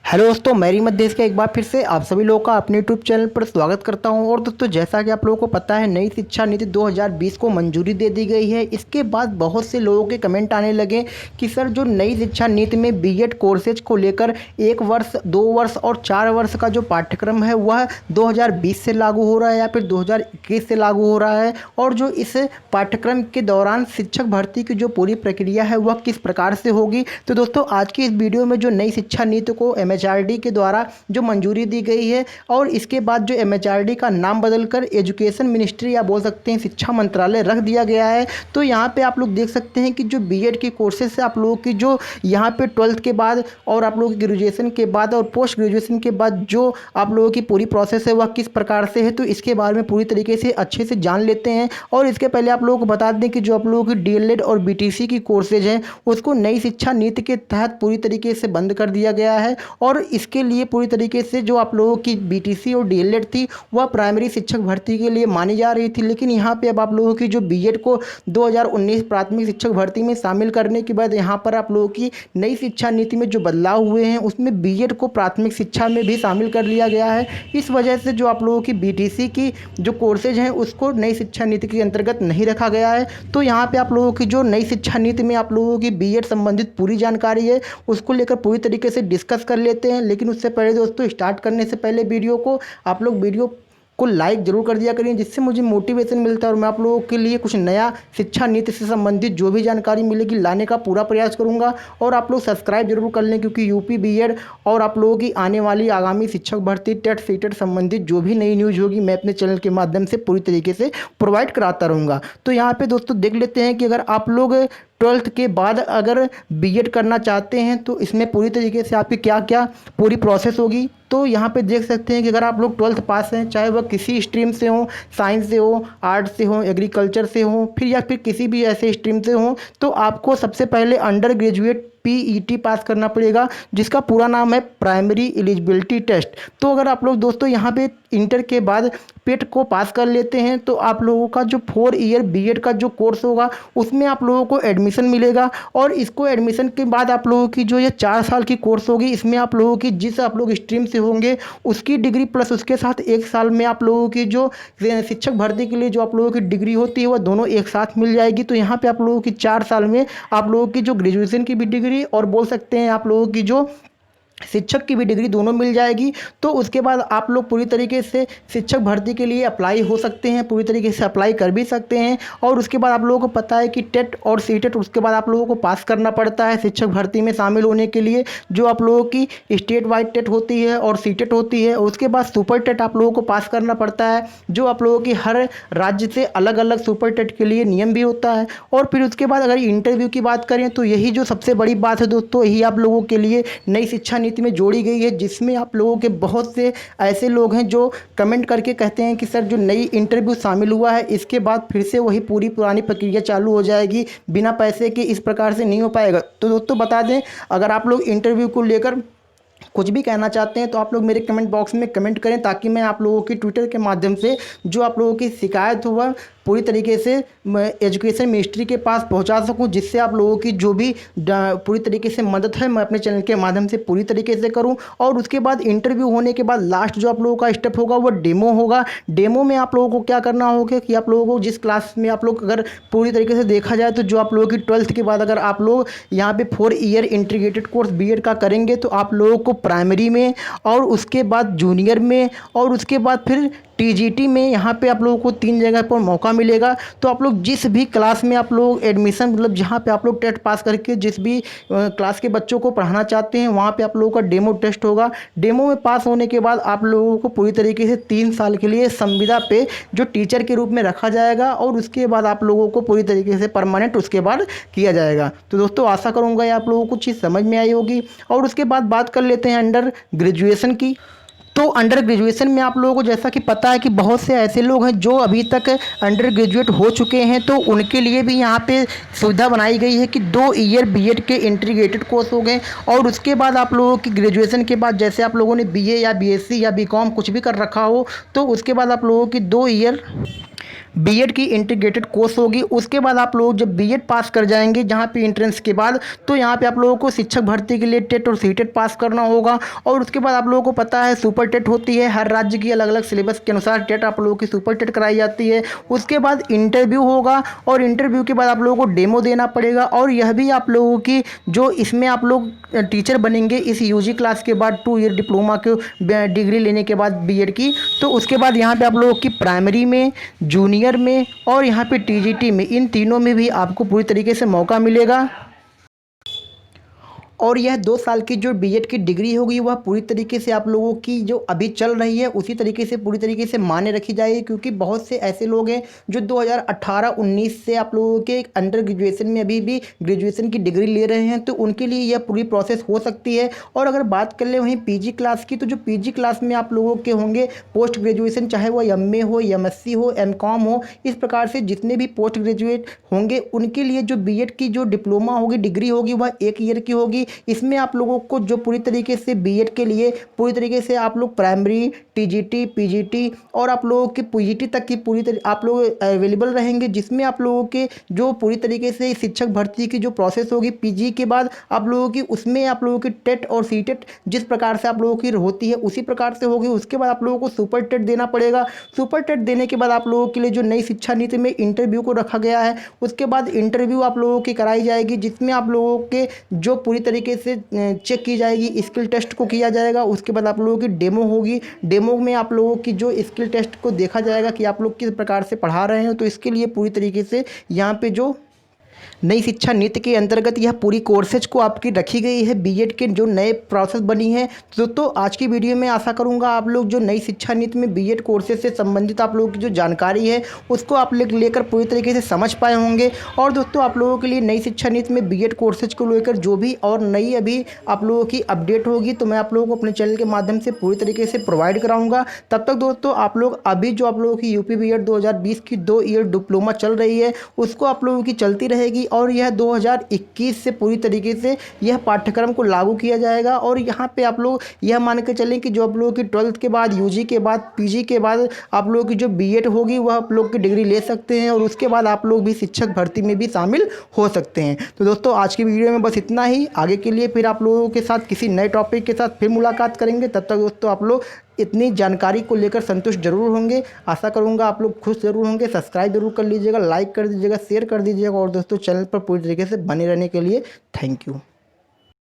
Hello दोस्तों, मेरी मध्य देश का एक बार फिर से आप सभी लोगों का अपने यूट्यूब चैनल पर स्वागत करता हूं। और दोस्तों, जैसा कि आप लोगों को पता है, नई शिक्षा नीति 2020 को मंजूरी दे दी गई है। इसके बाद बहुत से लोगों के कमेंट आने लगे कि सर, जो नई शिक्षा नीति में बीएड कोर्सेज को लेकर 1 वर्ष, 2 वर्ष और 4 वर्ष का जो पाठ्यक्रम है वह 2020 से लागू हो रहा है या फिर 2021 से लागू हो रहा है। और जो इस पाठ्यक्रम के दौरान शिक्षक भर्ती की जो पूरी प्रक्रिया है वह किस प्रकार से होगी। तो दोस्तों, आज की इस वीडियो में जो नई शिक्षा नीति को एमएचआरडी के द्वारा जो मंजूरी दी गई है और इसके बाद जो एमएचआरडी का नाम बदलकर एजुकेशन मिनिस्ट्री या बोल सकते हैं शिक्षा मंत्रालय रख दिया गया है। तो यहाँ पे आप लोग देख सकते हैं कि जो बीएड के कोर्सेज से आप लोगों की जो यहाँ पे 12th के बाद और आप लोगों की ग्रेजुएशन के बाद और पोस्ट ग्रेजुएशन के बाद जो आप लोगों की पूरी प्रोसेस है वह किस प्रकार से है, तो इसके बारे में पूरी तरीके से अच्छे से जान लेते हैं। और इसके पहले आप लोगों को बता दें कि जो आप लोगों की डीएलएड और बीटीसी की कोर्सेज हैं उसको नई शिक्षा नीति के तहत पूरी तरीके से बंद कर दिया गया है। और इसके लिए पूरी तरीके से जो आप लोगों की बीटीसी और डीएलएड थी वह प्राइमरी शिक्षक भर्ती के लिए मानी जा रही थी। लेकिन यहाँ पे अब आप लोगों की जो बीएड को 2019 प्राथमिक शिक्षक भर्ती में शामिल करने के बाद यहाँ पर आप लोगों की नई शिक्षा नीति में जो बदलाव हुए हैं उसमें बीएड को प्राथमिक शिक्षा में भी शामिल कर लिया गया है। इस वजह से जो आप लोगों की बीटीसी की जो कोर्सेज हैं उसको नई शिक्षा नीति के अंतर्गत नहीं रखा गया है। तो यहाँ पे आप लोगों की जो नई शिक्षा नीति में आप लोगों की बीएड संबंधित पूरी जानकारी है उसको लेकर पूरी तरीके से डिस्कस कर लेते हैं। लेकिन उससे पहले दोस्तों, स्टार्ट करने से पहले वीडियो को आप लोग वीडियो को लाइक जरूर कर दिया करिए, जिससे मुझे मोटिवेशन मिलता है और मैं आप लोगों के लिए कुछ नया शिक्षा नीति से संबंधित जो भी जानकारी मिलेगी लाने का पूरा प्रयास करूंगा। और आप लोग सब्सक्राइब जरूर कर लें, क्योंकि यूपी बीएड और आप लोगों की आने वाली आगामी शिक्षक भर्ती टेट सीटेट संबंधित जो भी नई न्यूज़ होगी मैं अपने चैनल के माध्यम से पूरी तरीके से प्रोवाइड कराता रहूँगा। तो यहाँ पर दोस्तों देख लेते हैं कि अगर आप लोग 12th के बाद अगर बीएड करना चाहते हैं तो इसमें पूरी तरीके से आपकी क्या क्या पूरी प्रोसेस होगी। तो यहाँ पे देख सकते हैं कि अगर आप लोग 12th पास हैं, चाहे वह किसी स्ट्रीम से हो, साइंस से हो, आर्ट्स से हो, एग्रीकल्चर से हो, फिर या फिर किसी भी ऐसे स्ट्रीम से हो, तो आपको सबसे पहले अंडर ग्रेजुएट पीईटी पास करना पड़ेगा, जिसका पूरा नाम है प्राइमरी एलिजिबिलिटी टेस्ट। तो अगर आप लोग दोस्तों यहाँ पे इंटर के बाद पेट को पास कर लेते हैं तो आप लोगों का जो 4 ईयर बीएड का जो कोर्स होगा उसमें आप लोगों को एडमिशन मिलेगा। और इसको एडमिशन के बाद आप लोगों की जो ये 4 साल की कोर्स होगी इसमें आप लोगों की जिस आप लोग स्ट्रीम से होंगे उसकी डिग्री प्लस उसके साथ 1 साल में आप लोगों की जो शिक्षक भर्ती के लिए जो आप लोगों की डिग्री होती है वह दोनों एक साथ मिल जाएगी। तो यहाँ पे आप लोगों की 4 साल में आप लोगों की जो ग्रेजुएशन की भी डिग्री और बोल सकते हैं आप लोगों की जो शिक्षक की भी डिग्री दोनों मिल जाएगी। तो उसके बाद आप लोग पूरी तरीके से शिक्षक भर्ती के लिए अप्लाई हो सकते हैं, पूरी तरीके से अप्लाई कर भी सकते हैं। और उसके बाद आप लोगों को पता है कि टेट और सीटेट उसके बाद आप लोगों को पास करना पड़ता है शिक्षक भर्ती में शामिल होने के लिए। जो आप लोगों की स्टेट वाइड टेट होती है और सीटेट होती है, उसके बाद सुपर टेट आप लोगों को पास करना पड़ता है, जो आप लोगों की हर राज्य से अलग अलग सुपर टेट के लिए नियम भी होता है। और फिर उसके बाद अगर इंटरव्यू की बात करें तो यही जो सबसे बड़ी बात है दोस्तों, यही आप लोगों के लिए नई शिक्षा नीति में जोड़ी गई है, जिसमें आप लोगों के बहुत से ऐसे लोग हैं जो कमेंट करके कहते हैं कि सर, जो नई इंटरव्यू शामिल हुआ है इसके बाद फिर से वही पूरी पुरानी प्रक्रिया चालू हो जाएगी, बिना पैसे के इस प्रकार से नहीं हो पाएगा। तो दोस्तों बता दें, अगर आप लोग इंटरव्यू को लेकर कुछ भी कहना चाहते हैं तो आप लोग मेरे कमेंट बॉक्स में कमेंट करें, ताकि मैं आप लोगों की ट्विटर के माध्यम से जो आप लोगों की शिकायत हुआ पूरी तरीके से एजुकेशन मिनिस्ट्री के पास पहुंचा सकूं, जिससे आप लोगों की जो भी पूरी तरीके से मदद है मैं अपने चैनल के माध्यम से पूरी तरीके से करूं। और उसके बाद इंटरव्यू होने के बाद लास्ट जो आप लोगों का स्टेप होगा वो डेमो होगा। डेमो में आप लोगों को क्या करना होगा कि आप लोगों को जिस क्लास में आप लोग अगर पूरी तरीके से देखा जाए तो जो आप लोगों की 12th के बाद अगर आप लोग यहाँ पे 4 ईयर इंटीग्रेटेड कोर्स बीएड का करेंगे तो आप लोगों को प्राइमरी में और उसके बाद जूनियर में और उसके बाद फिर टीजीटी में यहाँ पे आप लोगों को 3 जगह पर मौका मिलेगा। तो आप लोग जिस भी क्लास में आप लोग एडमिशन मतलब जहाँ पे आप लोग टेट पास करके जिस भी क्लास के बच्चों को पढ़ाना चाहते हैं वहाँ पे आप लोगों का डेमो टेस्ट होगा। डेमो में पास होने के बाद आप लोगों को पूरी तरीके से 3 साल के लिए संविदा पे जो टीचर के रूप में रखा जाएगा और उसके बाद आप लोगों को पूरी तरीके से परमानेंट उसके बाद किया जाएगा। तो दोस्तों आशा करूँगा ये आप लोगों को चीज़ समझ में आई होगी। और उसके बाद बात कर लेते हैं अंडर ग्रेजुएशन की। तो अंडर ग्रेजुएशन में आप लोगों को जैसा कि पता है कि बहुत से ऐसे लोग हैं जो अभी तक अंडर ग्रेजुएट हो चुके हैं, तो उनके लिए भी यहाँ पे सुविधा बनाई गई है कि 2 ईयर बीएड के इंटीग्रेटेड कोर्स हो गए। और उसके बाद आप लोगों की ग्रेजुएशन के बाद जैसे आप लोगों ने बीए या बीएससी या बीकॉम कुछ भी कर रखा हो, तो उसके बाद आप लोगों की 2 ईयर बीएड की इंटीग्रेटेड कोर्स होगी। उसके बाद आप लोग जब बीएड पास कर जाएंगे जहाँ पे एंट्रेंस के बाद, तो यहाँ पे आप लोगों को शिक्षक भर्ती के लिए टेट और सीटेट पास करना होगा। और उसके बाद आप लोगों को पता है सुपर टेट होती है, हर राज्य की अलग अलग सिलेबस के अनुसार टेट आप लोगों की सुपर टेट कराई जाती है। उसके बाद इंटरव्यू होगा और इंटरव्यू के बाद आप लोगों को डेमो देना पड़ेगा। और यह भी आप लोगों की जो इसमें आप लोग टीचर बनेंगे इस यूजी क्लास के बाद 2 ईयर डिप्लोमा के डिग्री लेने के बाद बीएड की, तो उसके बाद यहाँ पे आप लोगों की प्राइमरी में, जूनियर में और यहाँ पे टीजीटी में, इन तीनों में भी आपको पूरी तरीके से मौका मिलेगा। और यह 2 साल की जो बीएड की डिग्री होगी वह पूरी तरीके से आप लोगों की जो अभी चल रही है उसी तरीके से पूरी तरीके से मान्य रखी जाएगी, क्योंकि बहुत से ऐसे लोग हैं जो 2018-19 से आप लोगों के अंडर ग्रेजुएशन में अभी भी ग्रेजुएशन की डिग्री ले रहे हैं, तो उनके लिए यह पूरी प्रोसेस हो सकती है। और अगर बात कर ले वहीं पीजी क्लास की, तो जो पीजी क्लास में आप लोगों के होंगे पोस्ट ग्रेजुएशन, चाहे वो एमए हो, एमएससी हो, एमकॉम हो, इस प्रकार से जितने भी पोस्ट ग्रेजुएट होंगे उनके लिए जो बीएड की जो डिप्लोमा होगी, डिग्री होगी, वह 1 ईयर की होगी। इसमें आप लोगों को जो पूरी तरीके से बीएड के लिए पूरी तरीके से आप लोग प्राइमरी, टीजीटी, पीजीटी और आप लोगों के पीजीटी तक की आप लोग अवेलेबल रहेंगे, जिसमें आप लोगों के जो पूरी तरीके से शिक्षक भर्ती की जो प्रोसेस होगी पीजी के बाद आप लोगों की, उसमें आप लोगों की टेट और सीटेट जिस प्रकार से आप लोगों की होती है उसी प्रकार से होगी। उसके बाद आप लोगों को सुपर टेट देना पड़ेगा। सुपर टेट देने के बाद आप लोगों के लिए जो नई शिक्षा नीति में इंटरव्यू को रखा गया है, उसके बाद इंटरव्यू आप लोगों की कराई जाएगी, जिसमें आप लोगों के जो पूरी तरीके से चेक की जाएगी, स्किल टेस्ट को किया जाएगा। उसके बाद आप लोगों की डेमो होगी। डेमो में आप लोगों की जो स्किल टेस्ट को देखा जाएगा कि आप लोग किस प्रकार से पढ़ा रहे हैं। तो इसके लिए पूरी तरीके से यहाँ पे जो नई शिक्षा नीति के अंतर्गत यह पूरी कोर्सेज को आपकी रखी गई है, बीएड के जो नए प्रोसेस बनी है। तो आज की वीडियो में आशा करूंगा आप लोग जो नई शिक्षा नीति में बीएड कोर्सेज से संबंधित आप लोगों की जो जानकारी है उसको आप लेकर पूरी तरीके से समझ पाए होंगे। और दोस्तों आप लोगों के लिए नई शिक्षा नीति में बीएड कोर्सेज को लेकर जो भी और नई अभी आप लोगों की अपडेट होगी तो मैं आप लोगों को अपने चैनल के माध्यम से पूरी तरीके से प्रोवाइड कराऊंगा। तब तक दोस्तों आप लोग अभी जो आप लोगों की यूपी बीएड 2020 की 2 ईयर डिप्लोमा चल रही है उसको आप लोगों की चलती रहेगी। और यह 2021 से पूरी तरीके से यह पाठ्यक्रम को लागू किया जाएगा। और यहाँ पे आप लोग यह मान के चलें कि जो आप लोगों की 12th के बाद, यूजी के बाद, पीजी के बाद आप लोगों की जो बीएड होगी वह आप लोग की डिग्री ले सकते हैं और उसके बाद आप लोग भी शिक्षक भर्ती में भी शामिल हो सकते हैं। तो दोस्तों आज की वीडियो में बस इतना ही। आगे के लिए फिर आप लोगों के साथ किसी नए टॉपिक के साथ फिर मुलाकात करेंगे। तब तक दोस्तों आप लोग इतनी जानकारी को लेकर संतुष्ट जरूर होंगे। आशा करूंगा आप लोग खुश जरूर होंगे। सब्सक्राइब जरूर कर लीजिएगा, लाइक कर दीजिएगा, शेयर कर दीजिएगा और दोस्तों चैनल पर पूरी तरीके से बने रहने के लिए थैंक यू।